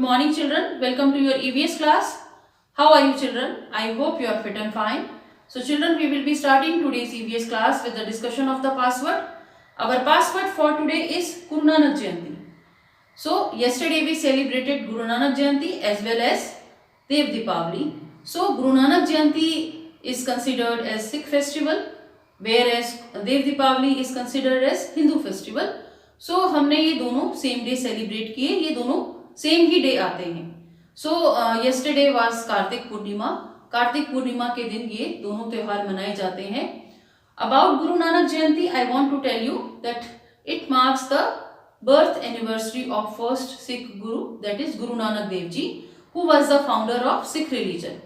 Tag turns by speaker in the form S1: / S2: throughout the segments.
S1: morning children, welcome to your EVS class. How are you children? I hope you are fit and fine. So children, we will be starting today's EVS class with the discussion of the password. Our password for today is Guru Nanak Jayanti. So yesterday we celebrated Guru Nanak Jayanti as well as Dev Deepavali. So Guru Nanak Jayanti is considered as Sikh festival, whereas Dev Deepavali is considered as Hindu festival. So हमने ये दोनों same day celebrate किए, ये दोनों same ही day आते हैं. सो yesterday was Kartik Purnima. Kartik Purnima के दिन ये दोनों त्योहार मनाए जाते हैं. About Guru Nanak Jayanti, I want to tell you that it marks the birth anniversary of first Sikh Guru, that is Guru Nanak Dev Ji, who was the founder of Sikh religion.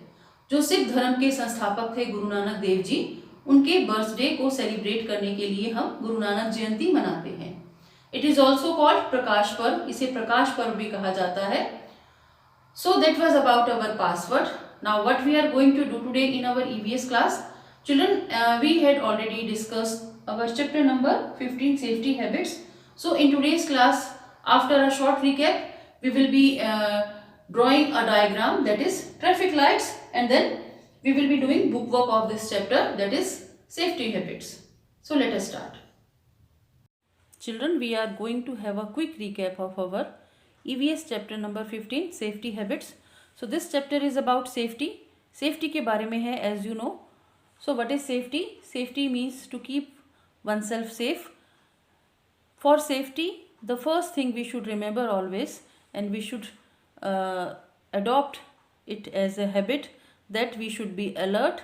S1: जो सिख धर्म के संस्थापक थे गुरु नानक देव जी, उनके birthday को celebrate करने के लिए हम गुरु नानक जयंती मनाते हैं. It is also called Prakash Parv, इसे प्रकाश पर्व भी कहा जाता है. So that was about our password. Now what we are going to do today in our EVS class. Children, we had already discussed our chapter number 15 safety habits. So in today's class, after a short recap, we will be drawing a diagram, that is traffic lights, and then we will be doing book work of this chapter, that is safety habits. So let us start. Children, we are going to have a quick recap of our EVS chapter number 15, safety habits. So this chapter is about safety. Safety के बारे में है, as you know. So what is safety? Safety means to keep oneself safe. For safety, the first thing we should remember always, and we should adopt it as a habit, that we should be alert.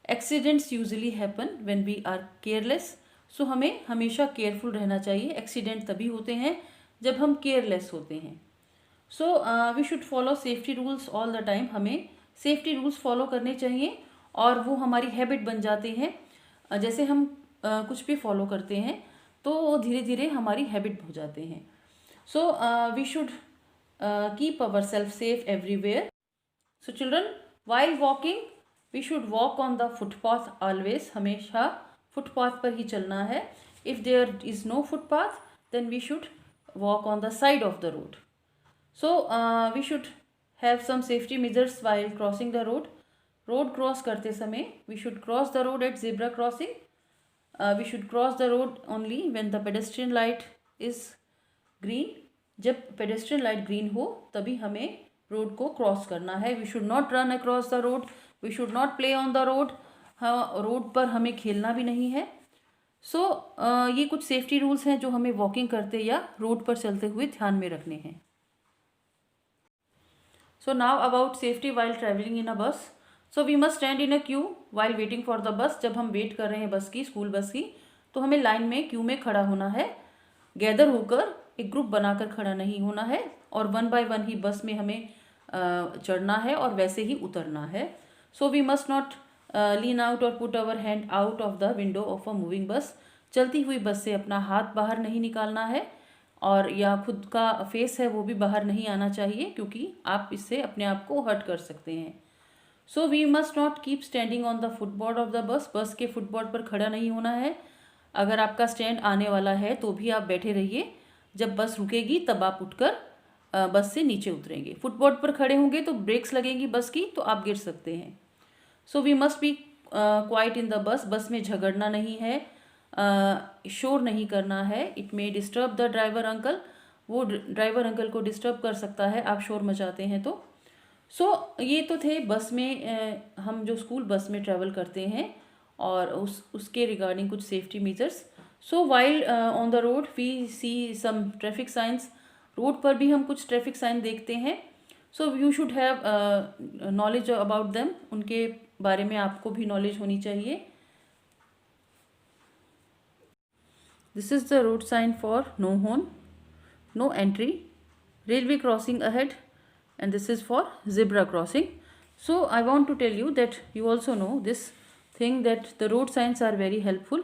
S1: Accidents usually happen when we are careless. So हमें हमेशा careful रहना चाहिए. Accident तभी होते हैं जब हम careless होते हैं. So we should follow safety rules all the time. हमें सेफ्टी रूल्स फॉलो करने चाहिए और वो हमारी हैबिट बन जाते हैं. जैसे हम कुछ भी फॉलो करते हैं तो वो धीरे धीरे हमारी हैबिट हो जाते हैं. So we should keep our self safe everywhere. So children, while walking we should walk on the footpath always. हमेशा फुटपाथ पर ही चलना है. If there is no footpath then we should walk on the side of the road. So we should have some safety measures while crossing the road. Road cross करते समय we should cross the road at zebra crossing. We should cross the road only when the pedestrian light is green. जब pedestrian light green हो तभी हमें road को cross करना है. We should not run across the road. We should not play on the road. हाँ, road पर हमें खेलना भी नहीं है. सो ये कुछ सेफ्टी रूल्स हैं जो हमें वॉकिंग करते या रोड पर चलते हुए ध्यान में रखने हैं. So now about safety while travelling in a bus. So we must stand in a queue while waiting for the bus. जब हम वेट कर रहे हैं बस की, स्कूल बस की, तो हमें लाइन में क्यू में खड़ा होना है. गैदर होकर एक ग्रुप बनाकर खड़ा नहीं होना है और वन बाय वन ही बस में हमें चढ़ना है और वैसे ही उतरना है. So we must not lean out or put our hand out of the window of a moving bus. चलती हुई बस से अपना हाथ बाहर नहीं निकालना है और या खुद का फेस है वो भी बाहर नहीं आना चाहिए, क्योंकि आप इससे अपने आप को हर्ट कर सकते हैं. So we must not keep standing on the footboard of the bus. Bus के फुटबोर्ड पर खड़ा नहीं होना है. अगर आपका स्टैंड आने वाला है तो भी आप बैठे रहिए. जब बस रुकेगी तब आप उठकर बस से नीचे उतरेंगे. फुटबोर्ड पर खड़े होंगे तो ब्रेक्स लगेंगी बस की, तो आप गिर सकते हैं. So we must be quiet in the bus. Bus में झगड़ना नहीं है, शोर नहीं करना है. It may disturb the driver uncle. वो ड्राइवर अंकल को डिस्टर्ब कर सकता है आप शोर मचाते हैं तो. सो ये तो थे बस में हम जो स्कूल बस में ट्रैवल करते हैं और उसके रिगार्डिंग कुछ safety measures. So while on the road we see some traffic signs. Road पर भी हम कुछ ट्रैफिक साइन देखते हैं. So you should have knowledge about them. उनके बारे में आपको भी नॉलेज होनी चाहिए. This is the road sign for no horn, no entry, railway crossing ahead, and this is for zebra crossing. So I want to tell you that you also know this thing that the road signs are very helpful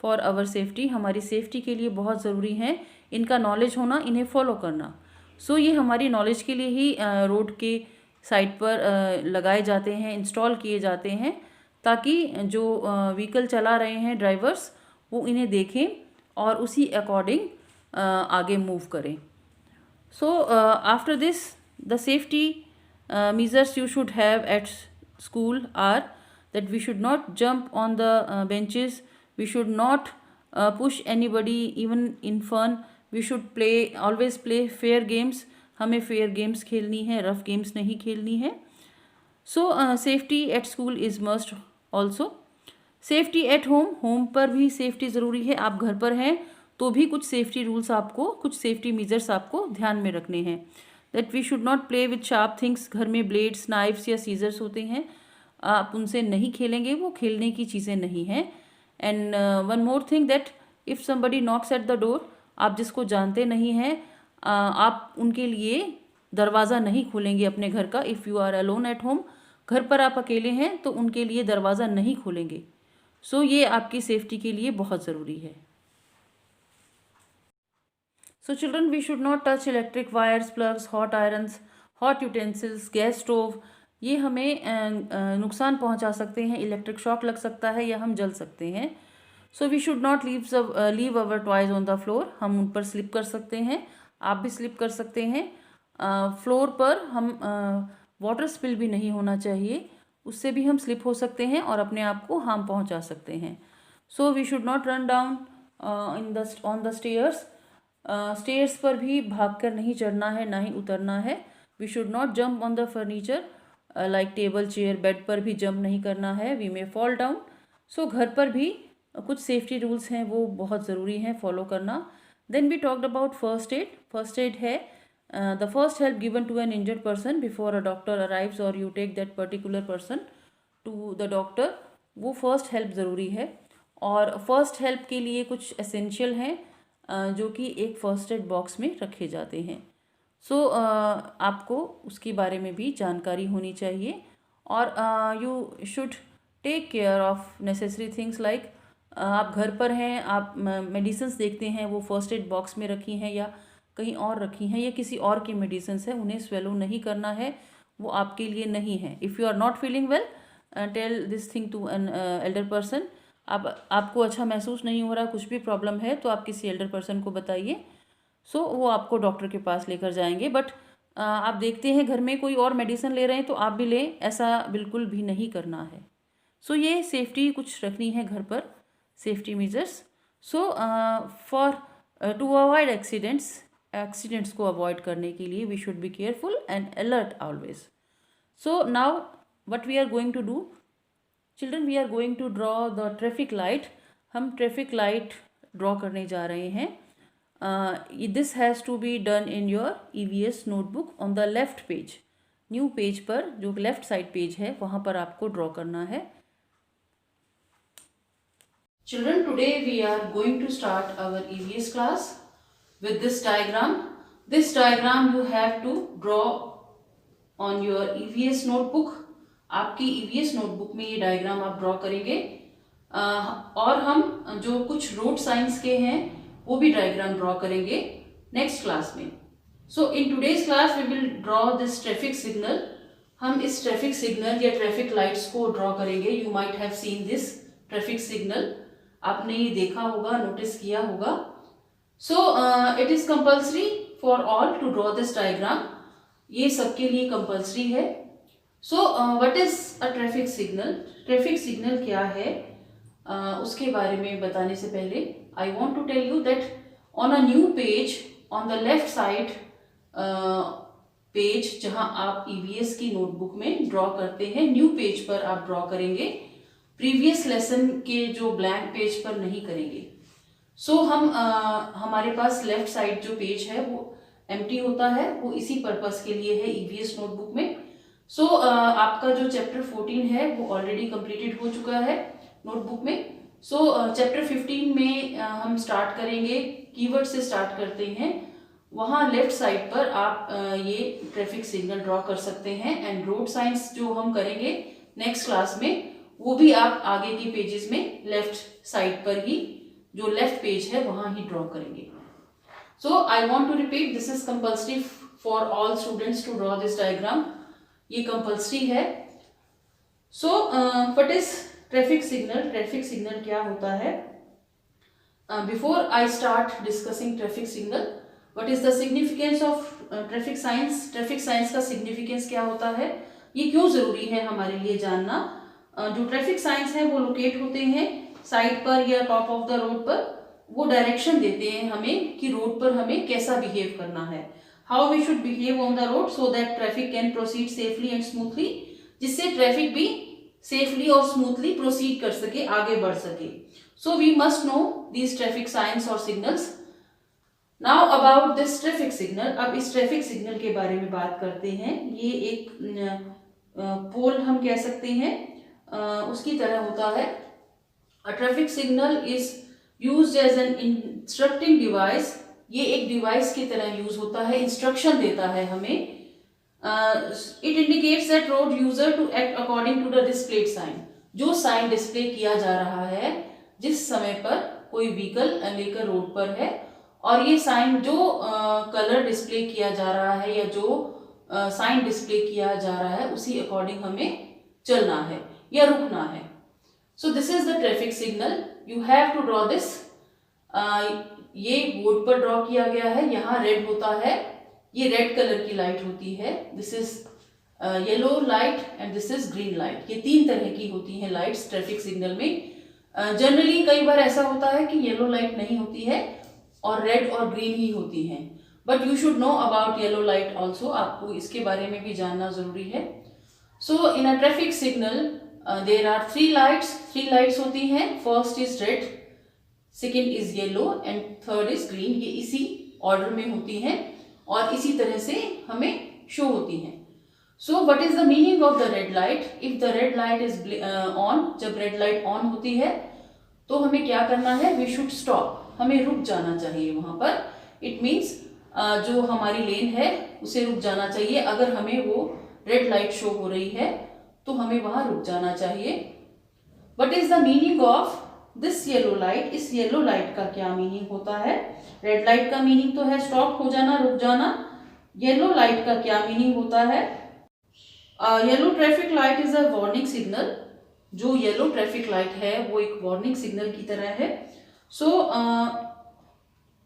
S1: for our safety. हमारी safety के लिए बहुत ज़रूरी हैं. इनका knowledge होना, इन्हें follow करना. सो ये हमारी नॉलेज के लिए ही रोड के साइड पर लगाए जाते हैं, इंस्टॉल किए जाते हैं, ताकि जो व्हीकल चला रहे हैं ड्राइवर्स वो इन्हें देखें और उसी अकॉर्डिंग आगे मूव करें. So after this The safety measures you should have at school are that we should not jump on the benches, we should not push anybody even in fun, we should play, always play fair games. हमें fair games खेलनी है, rough games नहीं खेलनी है. सो safety at school is must also. Safety at home, home पर भी safety ज़रूरी है. आप घर पर हैं तो भी कुछ सेफ्टी रूल्स आपको, कुछ सेफ्टी मेजर्स आपको ध्यान में रखने हैं. That we should not play with sharp things. घर में ब्लेड्स, नाइफ्स या सीजर्स होते हैं, आप उनसे नहीं खेलेंगे, वो खेलने की चीज़ें नहीं हैं. And one more thing that if somebody Knox at the door, आप जिसको जानते नहीं हैं, आप उनके लिए दरवाज़ा नहीं खोलेंगे अपने घर का. If you are alone at home, घर पर आप अकेले हैं तो उनके लिए दरवाज़ा नहीं खोलेंगे. सो ये आपकी सेफ्टी के लिए बहुत ज़रूरी है. So children, we should not touch electric wires, plugs, hot irons, hot utensils, gas stove. ये हमें नुकसान पहुंचा सकते हैं, इलेक्ट्रिक शॉक लग सकता है या हम जल सकते हैं. So we should not leave our toys on the floor. हम उन पर स्लिप कर सकते हैं, आप भी स्लिप कर सकते हैं. फ्लोर पर हम वाटर स्पिल भी नहीं होना चाहिए, उससे भी हम स्लिप हो सकते हैं और अपने आप को हार्म पहुंचा सकते हैं. So we should not run down on the stairs. Stairs पर भी भागकर नहीं चढ़ना है, ना ही उतरना है. We should not jump on the furniture like table, chair, bed पर भी जंप नहीं करना है, we may fall down. So घर पर भी कुछ सेफ्टी रूल्स हैं, वो बहुत ज़रूरी हैं फॉलो करना. Then we talked about first aid. First aid है the first help given to an injured person before a doctor arrives और you take that particular person to the doctor. वो first help ज़रूरी है. और first help के लिए कुछ essential हैं जो कि एक फर्स्ट एड बॉक्स में रखे जाते हैं. सो आपको उसके बारे में भी जानकारी होनी चाहिए. और you should take care of necessary things like, आप घर पर हैं, आप मेडिसिन्स देखते हैं वो फर्स्ट एड बॉक्स में रखी हैं या कहीं और रखी हैं, या किसी और की मेडिसिन्स है, उन्हें स्वेलो नहीं करना है, वो आपके लिए नहीं है. If you are not feeling well, tell this thing to an elder person. आपको अच्छा महसूस नहीं हो रहा, कुछ भी प्रॉब्लम है, तो आप किसी एल्डर पर्सन को बताइए. सो वो आपको डॉक्टर के पास लेकर जाएंगे. बट आप देखते हैं घर में कोई और मेडिसिन ले रहे हैं तो आप भी लें, ऐसा बिल्कुल भी नहीं करना है. सो ये सेफ्टी कुछ रखनी है घर पर, safety measures. So for to avoid accidents को अवॉइड करने के लिए we should be careful and alert always. So now what we are going to do children, we are going to draw the traffic light. हम traffic light draw करने जा रहे हैं. This has to be done in your EVS notebook on the left page. New page पर, जो left side page है, वहाँ पर आपको ड्रॉ करना है. Children, today we are going to start our EVS class with this diagram. This diagram you have to draw on your EVS notebook. आपकी EVS notebook में ये डायग्राम आप ड्रॉ करेंगे. और हम जो कुछ रोड साइंस के हैं वो भी डायग्राम ड्रॉ करेंगे नेक्स्ट क्लास में. So in today's class we will draw this traffic signal. हम इस ट्रैफिक सिग्नल या ट्रैफिक लाइट्स को ड्रॉ करेंगे. You might have seen this traffic signal. आपने ये देखा होगा, नोटिस किया होगा. So it is compulsory for all to draw this diagram. ये सबके लिए कंपल्सरी है. So what is a traffic signal? Traffic signal क्या है उसके बारे में बताने से पहले I want to tell you that on a new page on the left side page, जहां आप EVS की नोटबुक में ड्रॉ करते हैं, न्यू पेज पर आप ड्रॉ करेंगे. प्रीवियस लेसन के जो ब्लैंक पेज पर नहीं करेंगे. सो हम हमारे पास लेफ्ट साइड जो पेज है वो एम्प्टी होता है, वो इसी पर्पस के लिए है EVS नोटबुक में. सो आपका जो चैप्टर 14 है वो ऑलरेडी कंप्लीटेड हो चुका है नोटबुक में. सो चैप्टर 15 में हम स्टार्ट करेंगे, कीवर्ड से स्टार्ट करते हैं. वहाँ लेफ्ट साइड पर आप ये ट्रैफिक सिग्नल ड्रॉ कर सकते हैं. एंड रोड साइंस जो हम करेंगे नेक्स्ट क्लास में, वो भी आप आगे की पेजेस में लेफ्ट साइड पर ही, जो लेफ्ट पेज है वहाँ ही ड्रॉ करेंगे. So I want to repeat, this is compulsory for all students to draw this diagram. ये कंपल्सरी है. So what is traffic signal? Traffic signal क्या होता है? Before I start discussing traffic signal, what is the significance of traffic science? Traffic science का significance क्या होता है, ये क्यों जरूरी है हमारे लिए जानना? जो ट्रैफिक साइंस है वो लोकेट होते हैं साइड पर या टॉप ऑफ द रोड पर। वो डायरेक्शन देते हैं हमें कि रोड पर हमें कैसा बिहेव करना है, how we should behave on the road so that traffic can proceed safely and smoothly, जिससे ट्रैफिक भी सेफली और स्मूथली प्रोसीड कर सके, आगे बढ़ सके। So we must know these traffic science और signals. Now about this traffic signal, अब इस ट्रैफिक सिग्नल के बारे में बात करते हैं। ये एक पोल हम कह सकते हैं, उसकी तरह होता है। A traffic signal is used as an instructing device, ये एक डिवाइस की तरह यूज होता है, इंस्ट्रक्शन देता है हमें। It indicates that road user to act according to the displayed sign, जो साइन डिस्प्ले किया जा रहा है जिस समय पर कोई व्हीकल लेकर रोड पर है, और ये साइन जो कलर डिस्प्ले किया जा रहा है या जो साइन डिस्प्ले किया जा रहा है उसी अकॉर्डिंग हमें चलना है या रुकना है। So this is the traffic signal, you have to draw this. ये बोर्ड पर ड्रॉ किया गया है, यहाँ रेड होता है, ये रेड कलर की लाइट होती है, this is yellow light and this is green light. ये तीन तरह की होती हैं लाइट्स ट्रैफिक सिग्नल में। जनरली कई बार ऐसा होता है कि येलो लाइट नहीं होती है और रेड और ग्रीन ही होती हैं, but you should know about yellow light also, आपको इसके बारे में भी जानना जरूरी है। So in a traffic signal there are three lights होती हैं। First is red, second is yellow and third is green. ये इसी ऑर्डर में होती हैं और इसी तरह से हमें शो होती हैं। सो what is the meaning of the red light? If the red light is on, जब रेड लाइट ऑन होती है तो हमें क्या करना है? वी शुड स्टॉप, हमें रुक जाना चाहिए वहां पर। इट मीन्स जो हमारी लेन है उसे रुक जाना चाहिए। अगर हमें वो रेड लाइट शो हो रही है तो हमें वहां रुक जाना चाहिए। What is the meaning of this yellow light? इस येलो लाइट का क्या मीनिंग होता है? रेड लाइट का मीनिंग तो है स्टॉप हो जाना, रुक जाना। येलो लाइट का क्या मीनिंग होता है? Yellow traffic light is a warning signal. जो येलो ट्रैफिक लाइट है वो एक वार्निंग सिग्नल की तरह है। So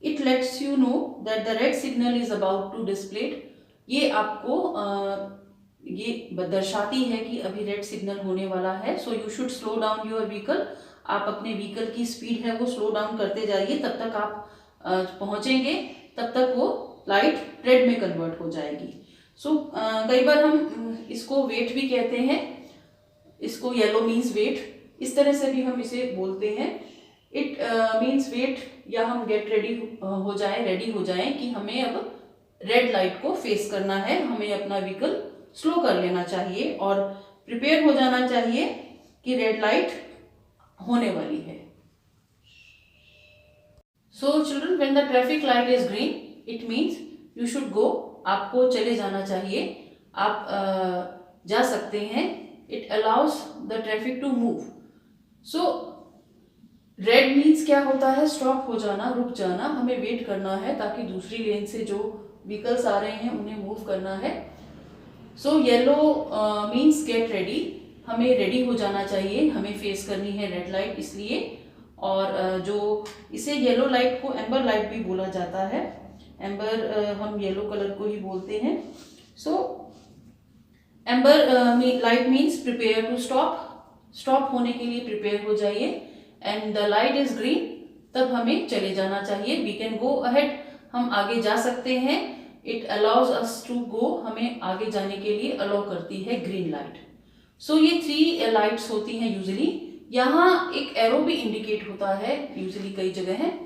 S1: it lets you know that the red signal is about to displayed. ये आपको ये दर्शाती है कि अभी रेड सिग्नल होने वाला है। So you should slow down your vehicle. आप अपने व्हीकल की स्पीड है वो स्लो डाउन करते जाइए, तब तक आप पहुंचेंगे, तब तक वो लाइट रेड में कन्वर्ट हो जाएगी। सो कई बार हम इसको वेट भी कहते हैं, इसको येलो मीन्स वेट, इस तरह से भी हम इसे बोलते हैं। इट मीन्स वेट, या हम गेट रेडी हो जाए, रेडी हो जाए कि हमें अब रेड लाइट को फेस करना है, हमें अपना व्हीकल स्लो कर लेना चाहिए और प्रिपेयर हो जाना चाहिए कि रेड लाइट होने वाली है। So children, when the traffic light is green it means you should go, आपको चले जाना चाहिए, आप जा सकते हैं। It allows the traffic to move. So red means क्या होता है? स्टॉप हो जाना, रुक जाना, हमें वेट करना है ताकि दूसरी लेन से जो व्हीकल्स आ रहे हैं उन्हें मूव करना है। So yellow means get ready, हमें रेडी हो जाना चाहिए, हमें फेस करनी है रेड लाइट इसलिए। और जो इसे येलो लाइट को एम्बर लाइट भी बोला जाता है, एम्बर हम येलो कलर को ही बोलते हैं। So amber light means prepare to stop, stop होने के लिए प्रिपेयर हो जाइए। And the light is green, तब हमें चले जाना चाहिए। वी कैन गो अहेड, हम आगे जा सकते हैं। It allows us to go, हमें आगे जाने के लिए अलाउ करती है ग्रीन लाइट। सो ये थ्री लाइट्स होती हैं यूजुअली। यहाँ एक एरो भी इंडिकेट होता है यूजुअली, कई जगह है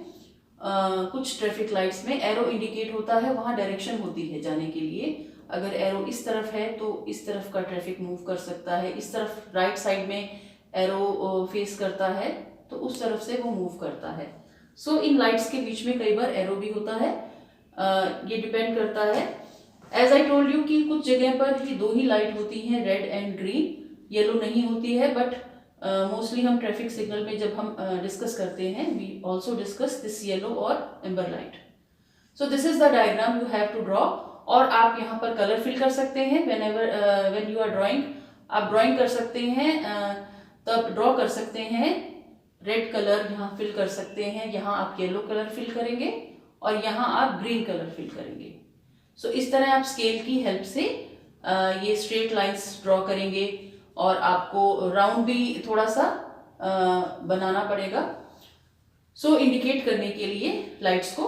S1: कुछ ट्रैफिक लाइट्स में एरो इंडिकेट होता है, वहाँ डायरेक्शन होती है जाने के लिए। अगर एरो इस तरफ है तो इस तरफ का ट्रैफिक मूव कर सकता है, इस तरफ राइट साइड में एरो फेस करता है तो उस तरफ से वो मूव करता है। सो इन लाइट्स के बीच में कई बार एरो भी होता है, ये डिपेंड करता है। एज आई टोल्ड यू कि कुछ जगह पर ही दो ही लाइट होती हैं, रेड एंड ग्रीन, येलो नहीं होती है। बट मोस्टली हम ट्रैफिक सिग्नल में जब हम डिस्कस करते हैं we also discuss this yellow और amber light. So this is the diagram you have to draw. और आप यहाँ पर कलर फिल कर सकते हैं व्हेन यू आर ड्राइंग, आप ड्राइंग कर सकते हैं, तब ड्रॉ कर सकते हैं। रेड कलर यहाँ फिल कर सकते हैं, यहाँ आप येलो कलर फिल करेंगे और यहाँ आप ग्रीन कलर फिल करेंगे। सो इस तरह आप स्केल की हेल्प से ये स्ट्रेट लाइंस ड्रॉ करेंगे और आपको राउंड भी थोड़ा सा बनाना पड़ेगा सो इंडिकेट करने के लिए लाइट्स को।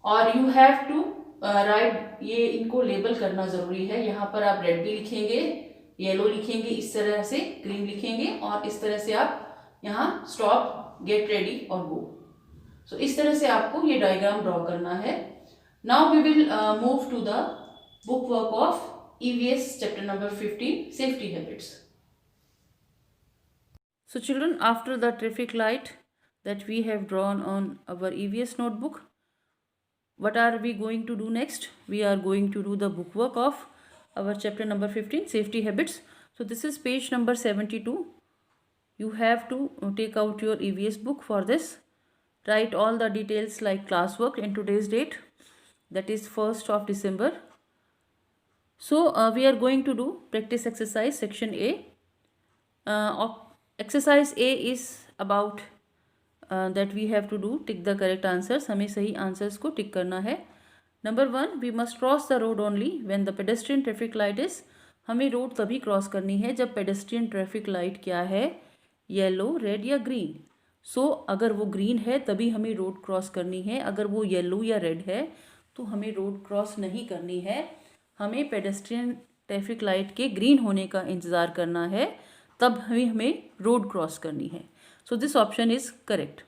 S1: और यू हैव टू राइट, ये इनको लेबल करना ज़रूरी है। यहाँ पर आप रेड भी लिखेंगे, येलो लिखेंगे, इस तरह से ग्रीन लिखेंगे और इस तरह से आप यहाँ स्टॉप, गेट रेडी और गो। सो इस तरह से आपको ये डायग्राम ड्रॉ करना है। Now we will move to the book work of EVS chapter number 15, safety habits. So children, after the traffic light that we have drawn on our EVS notebook, what are we going to do next? We are going to do the book work of our chapter number 15, safety habits. So this is page number 72. You have to take out your EVS book for this. Write all the details like classwork in today's date, that is 1st of December. So we are going to do practice exercise section A. Exercise A is about that we have to do tick the correct answers. हमें सही answers को tick करना है. Number 1, we must cross the road only when the pedestrian traffic light is. हमें road तभी cross करनी है जब पेडेस्ट्रियन ट्रैफिक लाइट क्या है, येलो, रेड या ग्रीन. सो अगर वो ग्रीन है तभी हमें रोड क्रॉस करनी है, अगर वो येलो या रेड है तो हमें रोड क्रॉस नहीं करनी है. हमें पेडेस्ट्रियन ट्रैफिक लाइट के ग्रीन होने का इंतज़ार करना है, तब हमें रोड क्रॉस करनी है. So this option is correct.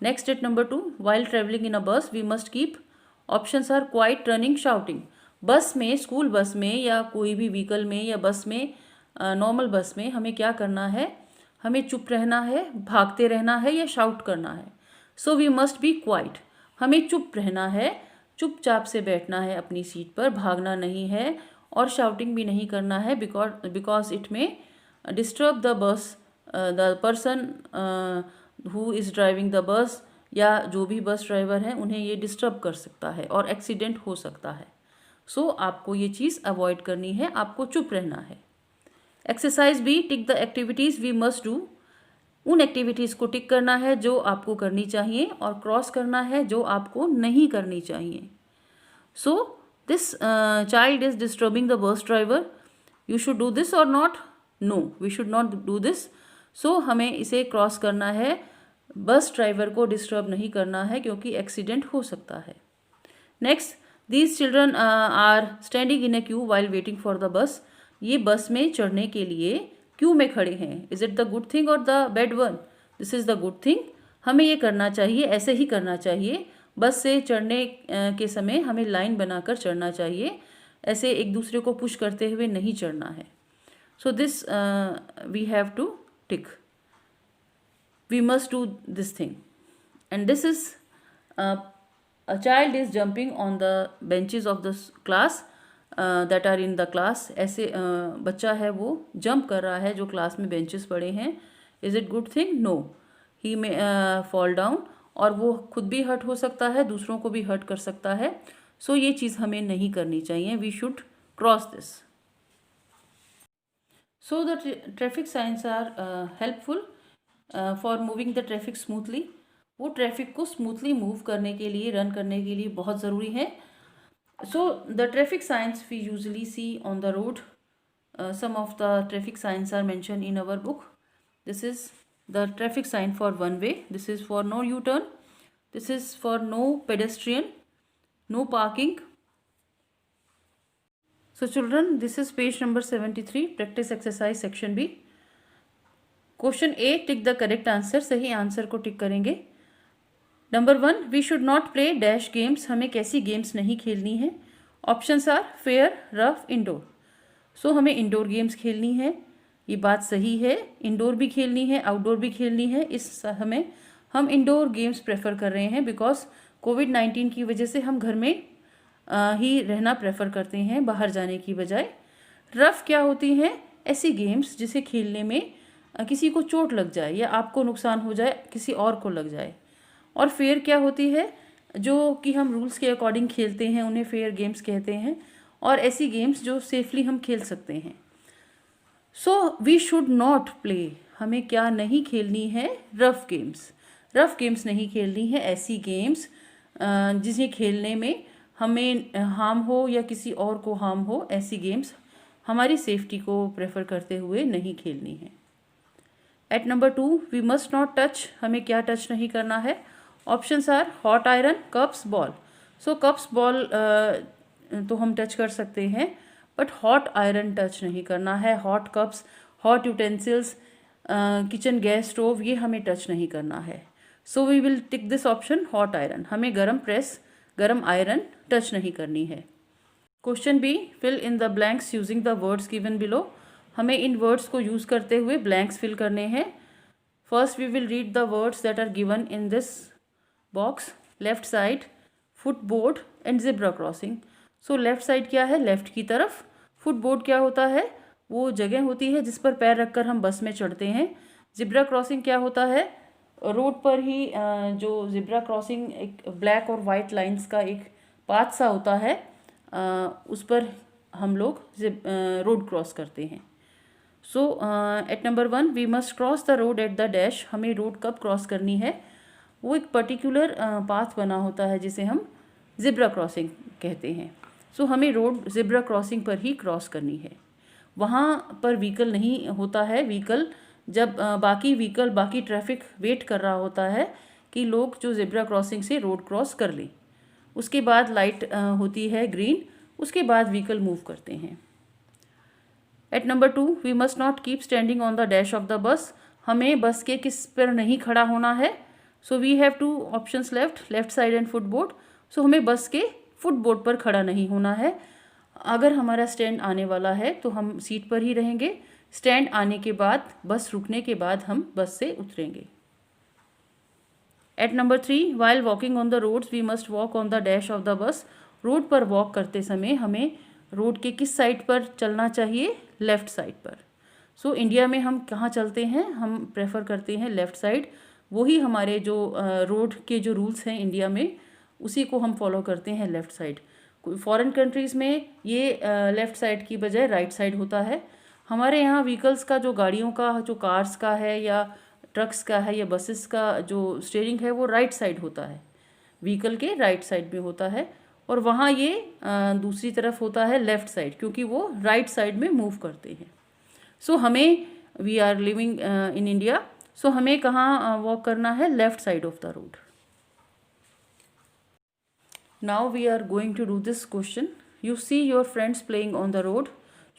S1: Next at number 2, while travelling in a bus we must keep. Options are quiet, running, shouting. Bus में, स्कूल बस में या कोई भी व्हीकल में या बस में, नॉर्मल बस में हमें क्या करना है, हमें चुप रहना है, भागते रहना है या शाउट करना है. So we must be quiet. हमें चुप रहना है, चुपचाप से बैठना है अपनी सीट पर, भागना नहीं है और शाउटिंग भी नहीं करना है बिकॉज इट में disturb the bus, the person who is driving the bus, या जो भी बस ड्राइवर हैं उन्हें ये डिस्टर्ब कर सकता है और एक्सीडेंट हो सकता है. सो आपको ये चीज़ अवॉइड करनी है, आपको चुप रहना है. Exercise B, tick the activities we must do. उन एक्टिविटीज़ को टिक करना है जो आपको करनी चाहिए और क्रॉस करना है जो आपको नहीं करनी चाहिए. So this child is disturbing the bus driver. You should do this or not? No, we should not do this. सो हमें इसे क्रॉस करना है, बस ड्राइवर को डिस्टर्ब नहीं करना है क्योंकि एक्सीडेंट हो सकता है. Next, these children are standing in a queue while waiting for the bus. ये बस में चढ़ने के लिए क्यू में खड़े हैं. Is it the good thing or the bad one? This is the good thing. हमें ये करना चाहिए, ऐसे ही करना चाहिए. बस से चढ़ने के समय हमें लाइन बनाकर चढ़ना चाहिए, ऐसे एक दूसरे को पुश करते हुए नहीं चढ़ना है. So this we have to tick. We must do this thing. And this is a child is jumping on the benches of the class that are in the class. ऐसे बच्चा है वो जंप कर रहा है जो क्लास में benches पड़े हैं. Is it good thing? No, he may fall down. और वो खुद भी हर्ट हो सकता है, दूसरों को भी हर्ट कर सकता है. सो ये चीज़ हमें नहीं करनी चाहिए. We should cross this. So the traffic signs are helpful for moving the traffic smoothly. वो ट्रैफिक को स्मूथली मूव करने के लिए, रन करने के लिए बहुत ज़रूरी है. So the traffic signs we usually see on the road. Some of the traffic signs are mention in our book. This is the traffic sign for one way. This is for no U turn. This is for no pedestrian, no parking. So children, this is page number 73, practice exercise section B. Question A, tick the correct answer. सही answer को tick करेंगे. Number 1, we should not play dash games. हमें कैसी games नहीं खेलनी है. Options are fair, rough, indoor. सो हमें इंडोर गेम्स खेलनी है, ये बात सही है. इंडोर भी खेलनी है, आउटडोर भी खेलनी है. हम इंडोर गेम्स प्रेफर कर रहे हैं बिकॉज कोविड-19 की वजह से हम घर में ही रहना प्रेफर करते हैं, बाहर जाने की बजाय. रफ क्या होती हैं? ऐसी गेम्स जिसे खेलने में किसी को चोट लग जाए या आपको नुकसान हो जाए, किसी और को लग जाए. और फेयर क्या होती है? जो कि हम रूल्स के अकॉर्डिंग खेलते हैं, उन्हें फेयर गेम्स कहते हैं. और ऐसी गेम्स जो सेफली हम खेल सकते हैं. So we should not play. हमें क्या नहीं खेलनी है? Rough games. रफ गेम्स नहीं खेलनी है. ऐसी गेम्स जिन्हें खेलने में हमें हार्म हो या किसी और को हार्म हो, ऐसी गेम्स हमारी सेफ्टी को प्रेफर करते हुए नहीं खेलनी है। At number 2, we must not touch, हमें क्या टच नहीं करना है? Options are hot iron, cups, ball. So cups, ball तो हम टच कर सकते हैं, बट हॉट आयरन टच नहीं करना है। Hot cups, hot utensils, kitchen gas stove, ये हमें टच नहीं करना है। So we will tick this option hot iron, हमें गरम प्रेस, गरम आयरन टच नहीं करनी है। Question B, fill in the blanks using the words given below, हमें इन वर्ड्स को यूज़ करते हुए ब्लैंक्स फिल करने हैं। First we will read the words that are given in this box. Left side, footboard and zebra crossing. So left side क्या है? Left की तरफ। फुटबोर्ड क्या होता है? वो जगह होती है जिस पर पैर रखकर हम बस में चढ़ते हैं। जिब्रा क्रॉसिंग क्या होता है? रोड पर ही जो जिब्रा क्रॉसिंग एक ब्लैक और वाइट लाइंस का एक पाथ सा होता है, उस पर हम लोग रोड क्रॉस करते हैं। So at number 1, we must cross the road at the dash, हमें रोड कब क्रॉस करनी है? वो एक पर्टिकुलर पाथ बना होता है जिसे हम जिब्रा क्रॉसिंग कहते हैं। सो हमें रोड जिब्रा क्रॉसिंग पर ही क्रॉस करनी है। वहाँ पर व्हीकल नहीं होता है। व्हीकल जब बाकी ट्रैफिक वेट कर रहा होता है कि लोग जो जिब्रा क्रॉसिंग से रोड क्रॉस कर लें, उसके बाद लाइट होती है ग्रीन, उसके बाद व्हीकल मूव करते हैं। At number 2, we must not keep standing on the dash of the bus, हमें बस के किस पर नहीं खड़ा होना है? So we have 2 options left side and footboard. So हमें बस के फुटबोर्ड पर खड़ा नहीं होना है। अगर हमारा स्टैंड आने वाला है तो हम सीट पर ही रहेंगे। स्टैंड आने के बाद, बस रुकने के बाद हम बस से उतरेंगे। At number 3, while walking on the roads we must walk on the dash of the bus, road पर वॉक करते समय हमें रोड के किस साइड पर चलना चाहिए? लेफ़्ट साइड पर। सो इंडिया में हम कहाँ चलते हैं? हम प्रेफर करते हैं लेफ़्ट साइड। वही हमारे जो रोड के जो रूल्स हैं इंडिया में, उसी को हम फॉलो करते हैं लेफ़्ट साइड। फॉरेन कंट्रीज़ में ये लेफ़्ट साइड की बजाय राइट साइड होता है। हमारे यहाँ व्हीकल्स का, जो गाड़ियों का, जो कार्स का है या ट्रक्स का है या बसेस का जो स्टीयरिंग है, वो राइट साइड होता है, व्हीकल के राइट साइड में होता है। और वहाँ ये दूसरी तरफ होता है लेफ़्ट साइड, क्योंकि वो राइट साइड में मूव करते हैं। सो हमें, we are living in India, so हमें कहाँ वॉक करना है? Left side of the road. Now we are going to do this question. You see your friends playing on the road,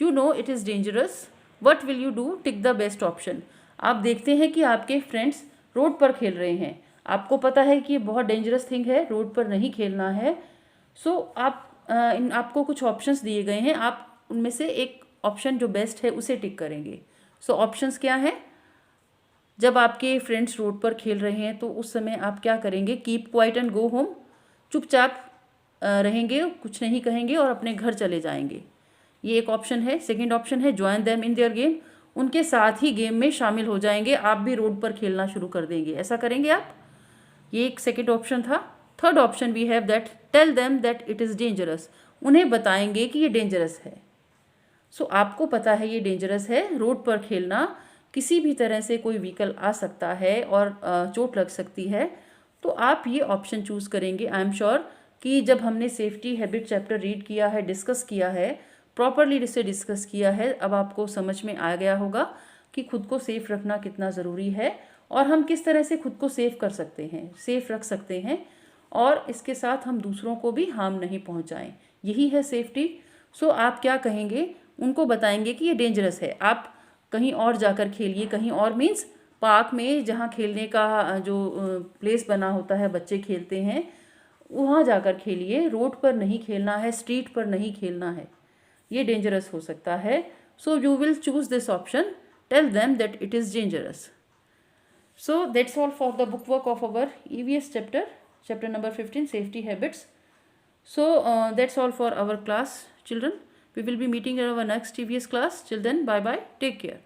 S1: you know it is dangerous, what will you do? Tick the best option. आप देखते हैं कि आपके friends road पर खेल रहे हैं, आपको पता है कि ये बहुत डेंजरस थिंग है, रोड पर नहीं खेलना है। सो आपको कुछ ऑप्शंस दिए गए हैं, आप उनमें से एक ऑप्शन जो बेस्ट है उसे टिक करेंगे। सो ऑप्शंस क्या हैं? जब आपके फ्रेंड्स रोड पर खेल रहे हैं तो उस समय आप क्या करेंगे? Keep quiet and go home, चुपचाप रहेंगे, कुछ नहीं कहेंगे और अपने घर चले जाएंगे, ये एक ऑप्शन है। सेकेंड ऑप्शन है join them in their game, उनके साथ ही गेम में शामिल हो जाएंगे, आप भी रोड पर खेलना शुरू कर देंगे, ऐसा करेंगे आप, ये एक सेकेंड ऑप्शन था। Third option we have that tell them that it is dangerous, उन्हें बताएंगे कि ये डेंजरस है। सो आपको पता है ये डेंजरस है, रोड पर खेलना, किसी भी तरह से कोई व्हीकल आ सकता है और चोट लग सकती है, तो आप ये ऑप्शन चूज़ करेंगे। आई एम श्योर कि जब हमने सेफ्टी हैबिट चैप्टर रीड किया है, डिस्कस किया है, प्रॉपरली इसे डिस्कस किया है, अब आपको समझ में आ गया होगा कि खुद को सेफ़ रखना कितना ज़रूरी है और हम किस तरह से खुद को सेफ़ कर सकते हैं, सेफ़ रख सकते हैं और इसके साथ हम दूसरों को भी हार्म नहीं पहुंचाएं, यही है सेफ्टी। सो आप क्या कहेंगे? उनको बताएंगे कि ये डेंजरस है, आप कहीं और जाकर खेलिए, कहीं और मीन्स पार्क में जहाँ खेलने का जो प्लेस बना होता है, बच्चे खेलते हैं, वहाँ जाकर खेलिए, रोड पर नहीं खेलना है, स्ट्रीट पर नहीं खेलना है, ये डेंजरस हो सकता है। So you will choose this option, tell them that it is dangerous. So that's all for the book work of our EVS chapter number 15, safety habits. So that's all for our class, children. We will be meeting in our next EVS class. Till then, bye bye, take care.